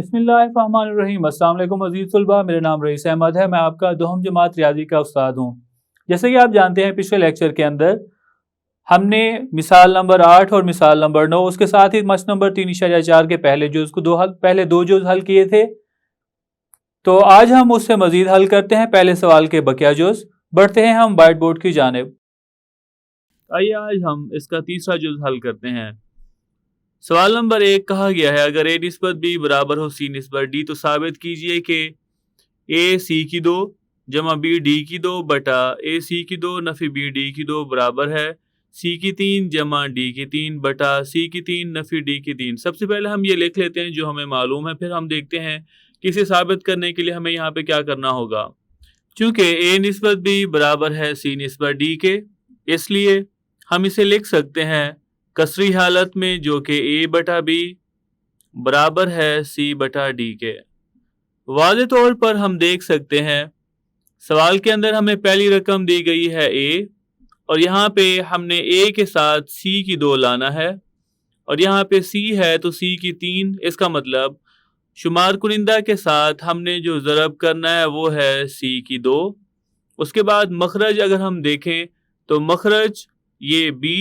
बिस्मिल्लाहिर्रहमानिर्रहीम। अस्सलाम वालेकुम अज़ीज़ तलबा, मेरा नाम रईस अहमद है। मैं आपका दोहम जमात रियाजी का उस्ताद हूँ। जैसे कि आप जानते हैं, पिछले लेक्चर के अंदर हमने मिसाल नंबर 8 और मिसाल नंबर 9, उसके साथ ही मसला नंबर 3.4 के पहले जुज़ को पहले दो जुज़ हल किए थे। तो आज हम उससे मज़ीद हल करते हैं पहले सवाल के बकिया जुज़। बढ़ते हैं हम वाइट बोर्ड की जानिब। आइए आज हम इसका तीसरा जुज़ हल करते हैं। सवाल नंबर 1 कहा गया है, अगर a निस्बत b बराबर हो c निस्बत d तो साबित कीजिए कि a c की 2 जमा b d की 2 बटा a c की 2 नफी b d की 2 बराबर है c की 3 जमा d की 3 बटा c की 3 नफी d की 3। सबसे पहले हम ये लिख लेते हैं जो हमें मालूम है, फिर हम देखते हैं कि इसे साबित करने के लिए हमें यहाँ पे क्या करना होगा। चूँकि a निस्बत b बराबर है c निस्बत d के, इसलिए हम इसे लिख सकते हैं कसरी हालत में, जो कि a बटा b बराबर है c बटा d के। वाज़े तौर पर हम देख सकते हैं सवाल के अंदर हमें पहली रकम दी गई है a, और यहाँ पे हमने a के साथ c की 2 लाना है, और यहाँ पे c है तो c की 3। इसका मतलब शुमार कुनिंदा के साथ हमने जो ज़रब करना है वो है c की 2। उसके बाद मखरज अगर हम देखें तो मखरज ये b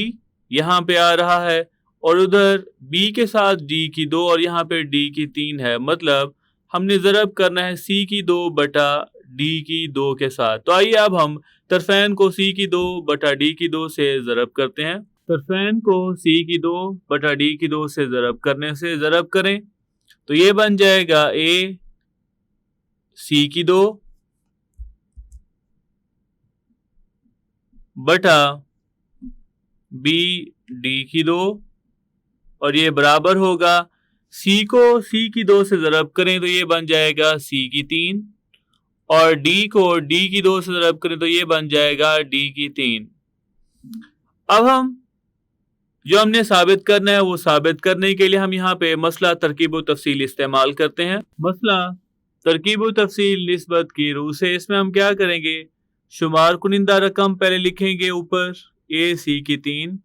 यहाँ पे आ रहा है, और उधर b के साथ d की 2 और यहाँ पे d की 3 है। मतलब हमने ज़रब करना है c की 2 बटा d की 2 के साथ। तो आइए अब हम तरफैन को c की 2 बटा d की 2 से ज़रब करते हैं। तरफैन को c की 2 बटा d की 2 से ज़रब करने से ज़रब करें तो ये बन जाएगा a c की 2 बटा b d की 2, और ये बराबर होगा c को c की 2 से ज़रब करें तो ये बन जाएगा c की 3, और d को d की 2 से ज़रब करें तो ये बन जाएगा d की 3। अब हम जो हमने साबित करना है वो साबित करने के लिए हम यहाँ पे मसला तरकीब व तफसील इस्तेमाल करते हैं। मसला तरकीब व तफसील निस्बत की रूह से इसमें हम क्या करेंगे, शुमार कुनिंदा रकम पहले लिखेंगे ऊपर a c की 3,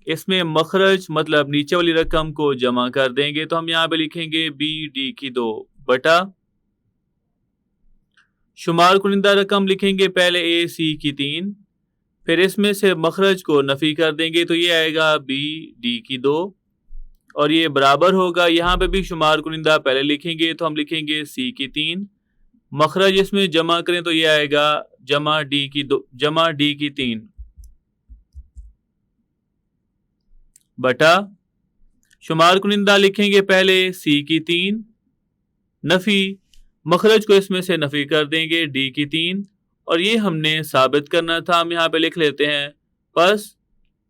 इसमें मखरज मतलब नीचे वाली रकम को जमा कर देंगे तो हम यहाँ पे लिखेंगे b d की 2 बटा शुमार कुनिंदा रकम लिखेंगे पहले a c की 3, फिर इसमें से मखरज को नफी कर देंगे तो ये आएगा b d की 2, और ये बराबर होगा, यहाँ पे भी शुमार कुनिंदा पहले लिखेंगे तो हम लिखेंगे c की 3, मखरज इसमें जमा करें तो ये आएगा जमा d की 2 जमा d की 3 बटा शुमार कुनिंदा लिखेंगे पहले c की 3 नफी, मखरज को इसमें से नफी कर देंगे d की 3, और ये हमने साबित करना था। हम यहाँ पे लिख लेते हैं, बस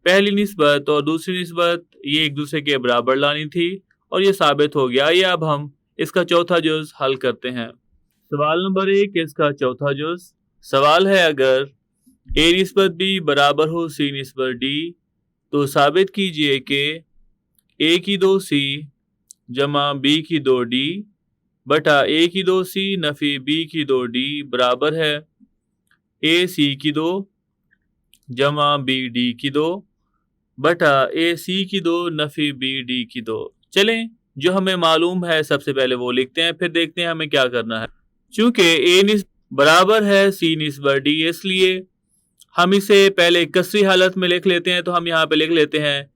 पहली निस्बत और दूसरी निस्बत ये एक दूसरे के बराबर लानी थी और ये साबित हो गया। ये अब हम इसका चौथा जुज़ हल करते हैं। सवाल नंबर 1 इसका चौथा जुज़ सवाल है, अगर a निस्बत b बराबर हो c निस्बत d तो साबित कीजिए कि a की 2 c जमा b की 2 d बटा a की 2 c नफी b की 2 d बराबर है a c की 2 जमा b d की 2 बटा a c की 2 नफी b d की 2। चलें जो हमें मालूम है सबसे पहले वो लिखते हैं, फिर देखते हैं हमें क्या करना है। चूंकि a बराबर है c निस्बत d, इसलिए हम इसे पहले कसरी हालत में लिख लेते हैं। तो हम यहाँ पे लिख लेते हैं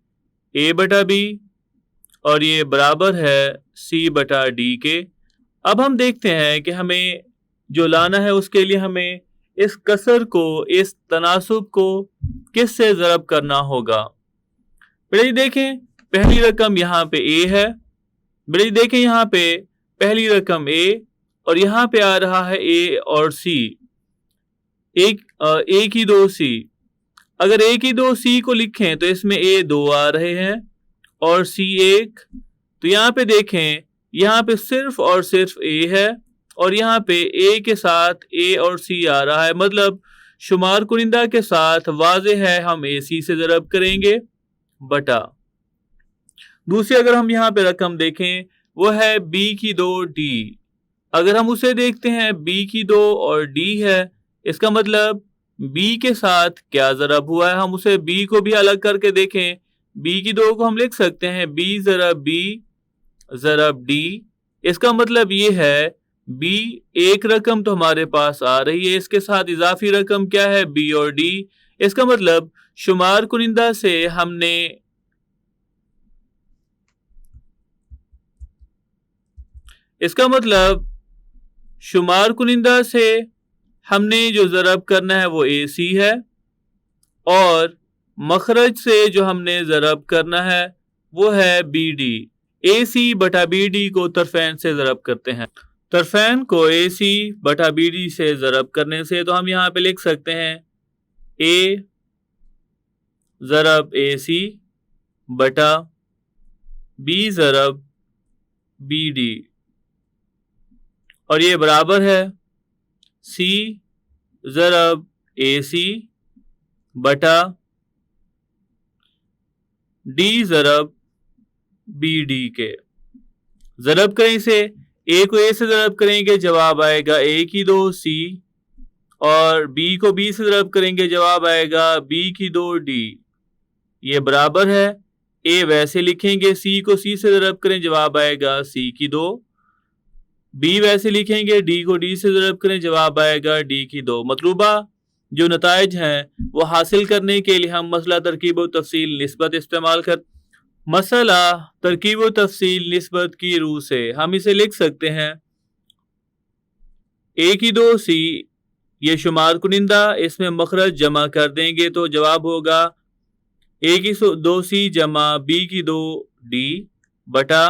a बटा b, और ये बराबर है c बटा d के। अब हम देखते हैं कि हमें जो लाना है उसके लिए हमें इस कसर को, इस तनासुब को किस से ज़रब करना होगा। बेटा देखें पहली रकम यहाँ पे a है, बेटा देखें यहाँ पे पहली रकम a और यहाँ पे आ रहा है a और c, a की 2 c। अगर a की 2 c को लिखें तो इसमें a 2 आ रहे हैं और c 1, तो यहाँ पे देखें यहाँ पे सिर्फ और सिर्फ a है और यहाँ पे a के साथ a और c आ रहा है। मतलब शुमार कुनिंदा के साथ वाज़े है हम a c से ज़रब करेंगे बटा दूसरी अगर हम यहाँ पे रकम देखें वो है b की 2 d। अगर हम उसे देखते हैं b की 2 और d है, इसका मतलब b के साथ क्या ज़रब हुआ है। हम उसे b को भी अलग करके देखें, b की 2 को हम लिख सकते हैं b ज़रब b ज़रब d इसका मतलब ये है बी, एक रकम तो हमारे पास आ रही है, इसके साथ इजाफी रकम क्या है, बी और डी। इसका मतलब शुमार कुनिंदा से हमने शुमार कुनिंदा से हमने जो ज़रब करना है वो ए सी है, और मखरज से जो हमने ज़रब करना है वो है बी डी। ए सी बटा बी डी को तरफैन से ज़रब करते हैं। तरफैन को ए सी बटा बी डी से ज़रब करने से तो हम यहाँ पे लिख सकते हैं ए ज़रब ए सी बटा बी ज़रब बी डी, और ये बराबर है सी ज़रब ए सी बटा डी ज़रब बी डी के। ज़रब करें इसे, ए को ए से ज़रब करेंगे जवाब आएगा ए की 2 सी, और बी को बी से ज़रब करेंगे जवाब आएगा बी की 2 डी। ये बराबर है, ए वैसे लिखेंगे, सी को सी से ज़रब करें जवाब आएगा सी की 2, बी वैसे लिखेंगे, डी को डी से ज़रब करें जवाब आएगा डी की 2। मतलूबा जो नताइज हैं वो हासिल करने के लिए हम मसला तरकीब व तफसील निस्बत इस्तेमाल कर मसला तरकीब व तफसील निस्बत की रूह से हम इसे लिख सकते हैं ए की 2 सी, ये शुमार कुनिंदा, इसमें मखरज जमा कर देंगे तो जवाब होगा ए की 2 सी जमा बी की 2 डी बटा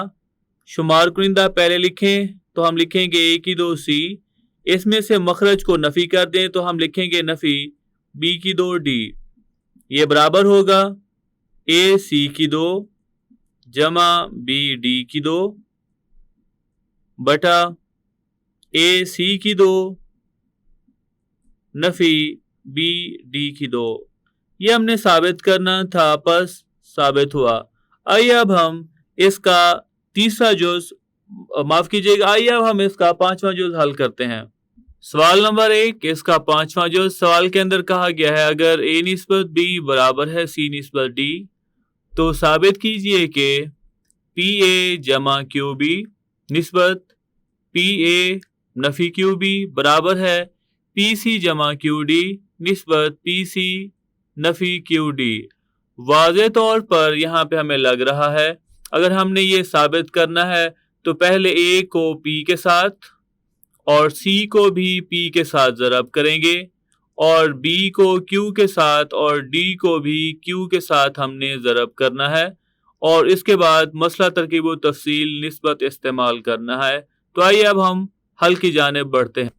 शुमार कुनिंदा पहले लिखें तो हम लिखेंगे ए की 2 सी, इसमें से मखरज को नफी कर दें तो हम लिखेंगे नफी बी की 2 डी। ये बराबर होगा ए सी की 2 जमा बी डी की 2 बटा ए सी की 2 नफी बी डी की 2। ये हमने साबित करना था, बस साबित हुआ। आइए अब हम इसका तीसरा जुज़, माफ कीजिएगा, आइए अब हम इसका पांचवा जुज़ हल करते हैं। सवाल नंबर 1, इसका पांचवा जुज़। सवाल के अंदर कहा गया है अगर ए निस्बत बी बराबर है सी निस्बत डी तो साबित कीजिए कि पी ए जमा क्यू बी निस्बत पी ए नफी क्यू बी बराबर है पी सी जमा क्यू डी निस्बत पी सी नफी क्यू डी। वाज़े तौर पर यहाँ पे हमें लग रहा है अगर हमने ये साबित करना है तो पहले ए को पी के साथ और सी को भी पी के साथ ज़रब करेंगे, और बी को क्यू के साथ और डी को भी क्यू के साथ हमने ज़रब करना है, और इसके बाद मसला तरकीब व तफसील निस्बत इस्तेमाल करना है। तो आइए अब हम हल की जानिब बढ़ते हैं।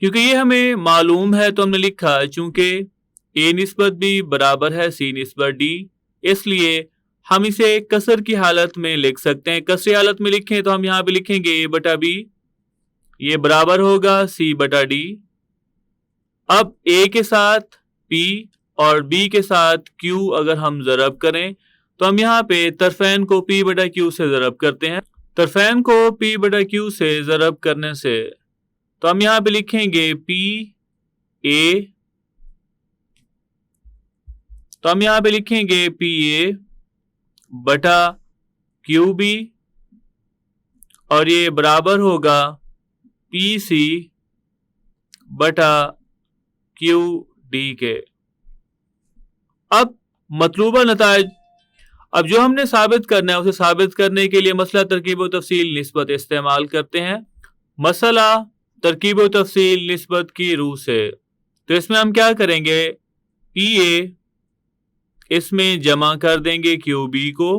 क्योंकि ये हमें मालूम है तो हमने लिखा चूंकि ए निस्बत बी बराबर है सी निस्बत डी, इसलिए हम इसे कसर की हालत में लिख सकते हैं। कसरी हालत में लिखें तो हम यहाँ पे लिखेंगे ए बटा बी, ये बराबर होगा सी बटा डी। अब ए के साथ पी और बी के साथ क्यू अगर हम ज़रब करें तो हम यहाँ पे तरफैन को पी बटा क्यू से ज़रब करते हैं। तरफैन को पी बटा क्यू से ज़रब करने से तो हम यहाँ पे लिखेंगे पी ए, तो हम यहाँ पे लिखेंगे पी ए बटा क्यू बी, और ये बराबर होगा पी सी बटा क्यू डी के। अब मतलूबा नताइज, अब जो हमने साबित करना है उसे साबित करने के लिए मसला तरकीब व तफसील निस्बत इस्तेमाल करते हैं। मसला तरकीब व तफसील निस्बत की रूह से, तो इसमें हम क्या करेंगे, पी ए इसमें जमा कर देंगे क्यू बी को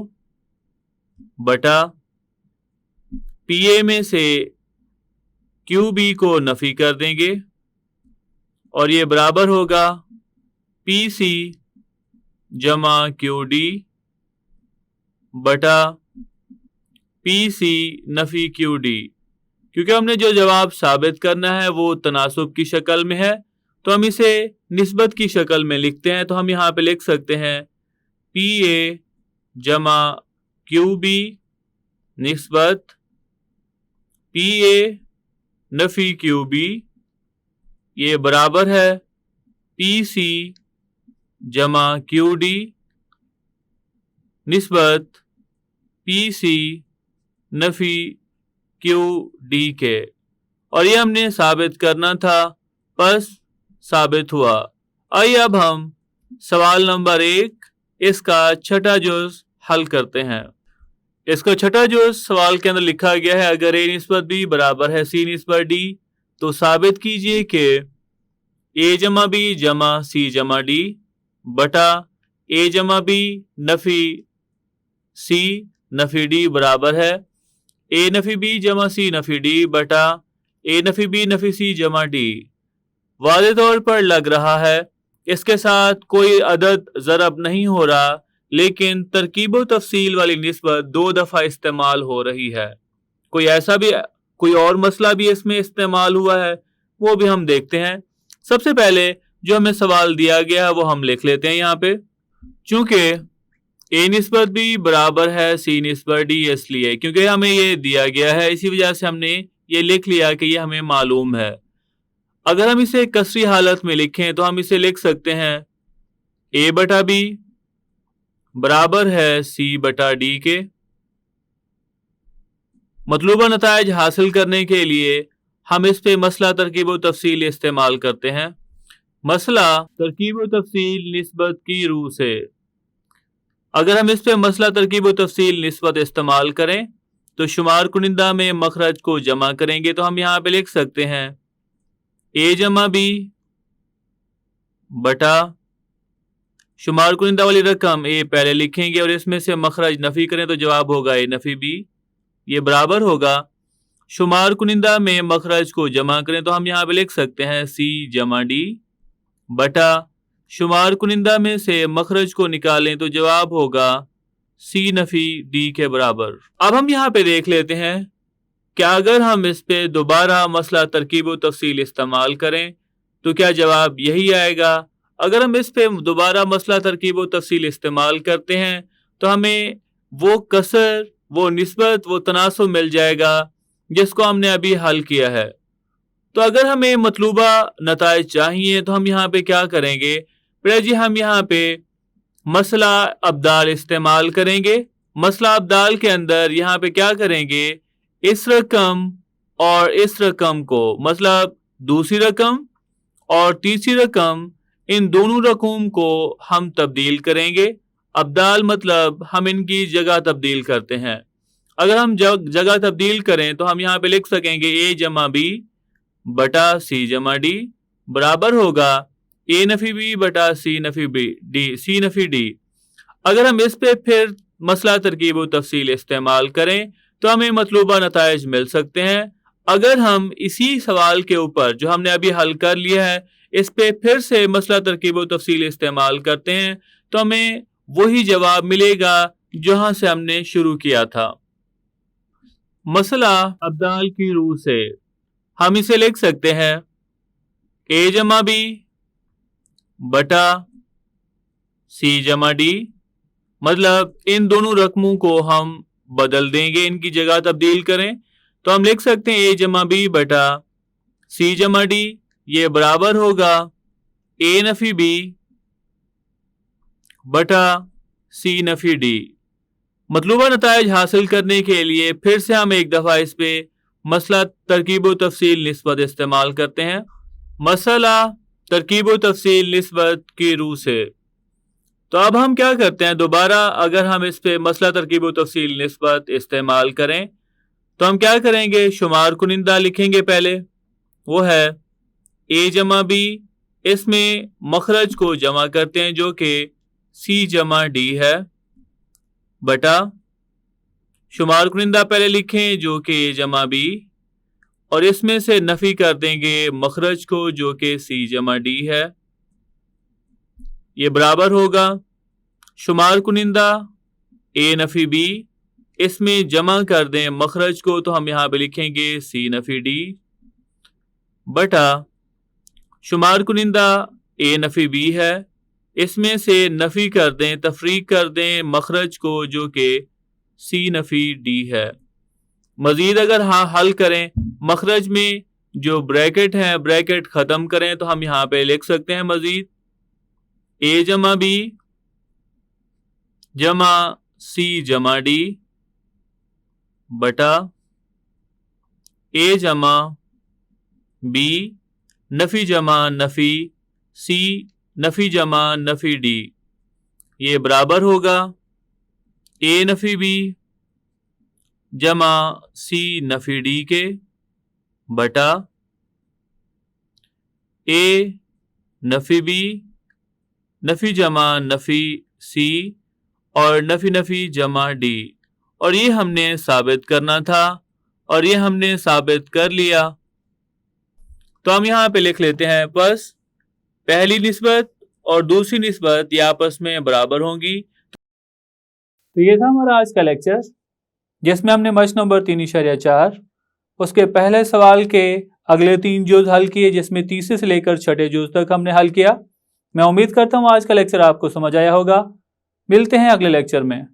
बटा पी ए में से क्यू बी को नफी कर देंगे, और ये बराबर होगा पी सी जमा क्यू डी बटा पी सी नफी क्यू डी। क्योंकि हमने जो जवाब साबित करना है वो तनासुब की शक्ल में है तो हम इसे निस्बत की शक्ल में लिखते हैं। तो हम यहाँ पे लिख सकते हैं पी ए जमा क्यू बी निस्बत पी ए नफी क्यू बी, ये बराबर है पी सी जमा क्यू डी निस्बत पी सी नफी क्यू डी के, और ये हमने साबित करना था, बस साबित हुआ। आइए अब हम सवाल नंबर 1 इसका छठा जुज हल करते हैं। इसका छठा जुज सवाल के अंदर लिखा गया है, अगर ए निस्बत बी बराबर है सी निस्बत डी तो साबित कीजिए कि ए जमा बी जमा सी जमा डी बटा ए जमा बी नफी सी नफी डी बराबर है ए नफी बी जमा सी नफी डी बटा ए नफी बी नफी सी जमा डी। वाज़ेह तौर पर लग रहा है इसके साथ कोई अदद ज़रब नहीं हो रहा, लेकिन तरकीब व तफसील वाली निस्बत 2 दफ़ा इस्तेमाल हो रही है। कोई और मसला भी इसमें इस्तेमाल हुआ है, वो भी हम देखते हैं। सबसे पहले जो हमें सवाल दिया गया है वो हम लिख लेते हैं यहाँ पे। चूंकि ए निस्बत बी बराबर है सी निस्बत डी, इसलिए क्योंकि हमें ये दिया गया है, इसी वजह से हमने ये लिख लिया कि ये हमें मालूम है। अगर हम इसे कसरी हालत में लिखें तो हम इसे लिख सकते हैं ए बटा बी बराबर है सी बटा डी के। मतलूबा नताइज हासिल करने के लिए हम इस पे मसला तरकीब व तफसील इस्तेमाल करते हैं। मसला तरकीब व तफसील निस्बत की रूह से। अगर हम इस पे मसला तरकीब व तफसील निस्बत इस्तेमाल करें तो शुमार कुनिंदा में मखरज को जमा करेंगे तो हम यहाँ पे लिख सकते हैं ए जमा बी बटा शुमार कुनिंदा वाली रकम ए पहले लिखेंगे और इसमें से मखरज नफी करें तो जवाब होगा ए नफी बी, ये बराबर होगा शुमार कुनिंदा में मखरज को जमा करें तो हम यहाँ पे लिख सकते हैं सी जमा डी बटा शुमार कुनिंदा में से मखरज को निकालें तो जवाब होगा सी नफी डी के बराबर। अब हम यहाँ पे देख लेते हैं क्या अगर हम इस पे दोबारा मसला तरकीब व तफसील इस्तेमाल करें तो क्या जवाब यही आएगा। अगर हम इस पे दोबारा मसला तरकीब व तफसील इस्तेमाल करते हैं तो हमें वो कसर, वो निस्बत, वो तनासुब मिल जाएगा जिसको हमने अभी हल किया है। तो अगर हमें मतलूबा नताइज चाहिए तो हम यहाँ पे क्या करेंगे, फिर जी हम यहाँ पे मसला अब्दाल इस्तेमाल करेंगे। मसला अब्दाल के अंदर यहाँ पे क्या करेंगे, इस रकम और इस रकम को, मतलब दूसरी रकम और तीसरी रकम, इन दोनों रकम को हम तब्दील करेंगे। अब्दाल मतलब हम इनकी जगह तब्दील करते हैं। अगर हम जगह तब्दील करें तो हम यहाँ पे लिख सकेंगे ए जमा बी बटा सी जमा डी बराबर होगा ए नफी बी बटा सी नफी बी डी सी नफी डी। अगर हम इस पे फिर मसला तरकीब व तफसील इस्तेमाल करें तो हमें मतलूबा नताइज मिल सकते हैं। अगर हम इसी सवाल के ऊपर जो हमने अभी हल कर लिया है इस पे फिर से मसला तरकीब व तफसील इस्तेमाल करते हैं तो हमें वही जवाब मिलेगा जहां से हमने शुरू किया था। मसला अब्दाल की रूह से हम इसे लिख सकते हैं ए जमा बी बटा सी जमा डी, मतलब इन दोनों रकमों को हम बदल देंगे, इनकी जगह तब्दील करें तो हम लिख सकते हैं ए जमा बी बटा सी जमा डी, ये बराबर होगा ए नफी बी बटा सी नफी डी। मतलूबा नताइज हासिल करने के लिए फिर से हम एक दफ़ा इस पे मसला तरकीब व तफसील निस्बत इस्तेमाल करते हैं। मसला तरकीब व तफसील निस्बत की रूह से। तो अब हम क्या करते हैं, दोबारा अगर हम इस पे मसला तरकीब व तफसील निस्बत इस्तेमाल करें तो हम क्या करेंगे, शुमार कुनिंदा लिखेंगे पहले, वो है ए जमा बी, इसमें मखरज को जमा करते हैं जो कि सी जमा डी है बटा शुमार कुनिंदा पहले लिखें जो कि ए जमा बी, और इसमें से नफी कर देंगे मखरज को जो कि सी जमा डी है, ये बराबर होगा शुमार कुनिंदा ए नफी बी, इसमें जमा कर दें मखरज को तो हम यहाँ पे लिखेंगे सी नफी डी बटा शुमार कुनिंदा ए नफी बी है, इसमें से नफी कर दें, तफरीक कर दें मखरज को जो कि सी नफी डी है। मजीद अगर हल करें, मखरज में जो ब्रैकेट है ब्रैकेट ख़त्म करें तो हम यहाँ पे लिख सकते हैं मजीद ए जमा बी जमा सी जमा डी बटा A जमा B नफ़ी जमा नफ़ी C नफ़ी जमा नफ़ी D, ये बराबर होगा A नफ़ी B जमा C नफ़ी D के बटा A नफ़ी B नफ़ी जमा नफ़ी C और नफ़ी नफ़ी जमा D, और ये हमने साबित करना था और ये हमने साबित कर लिया। तो हम यहाँ पे लिख लेते हैं, बस पहली निस्बत और दूसरी निस्बत ये आपस में बराबर होंगी। तो ये था हमारा आज का लेक्चर, जिसमें हमने मश्क नंबर 3.4 उसके पहले सवाल के अगले 3 जुज़ हल किए, जिसमें तीसरे से लेकर छठे जुज़ तक हमने हल किया। मैं उम्मीद करता हूँ आज का लेक्चर आपको समझ आया होगा। मिलते हैं अगले लेक्चर में।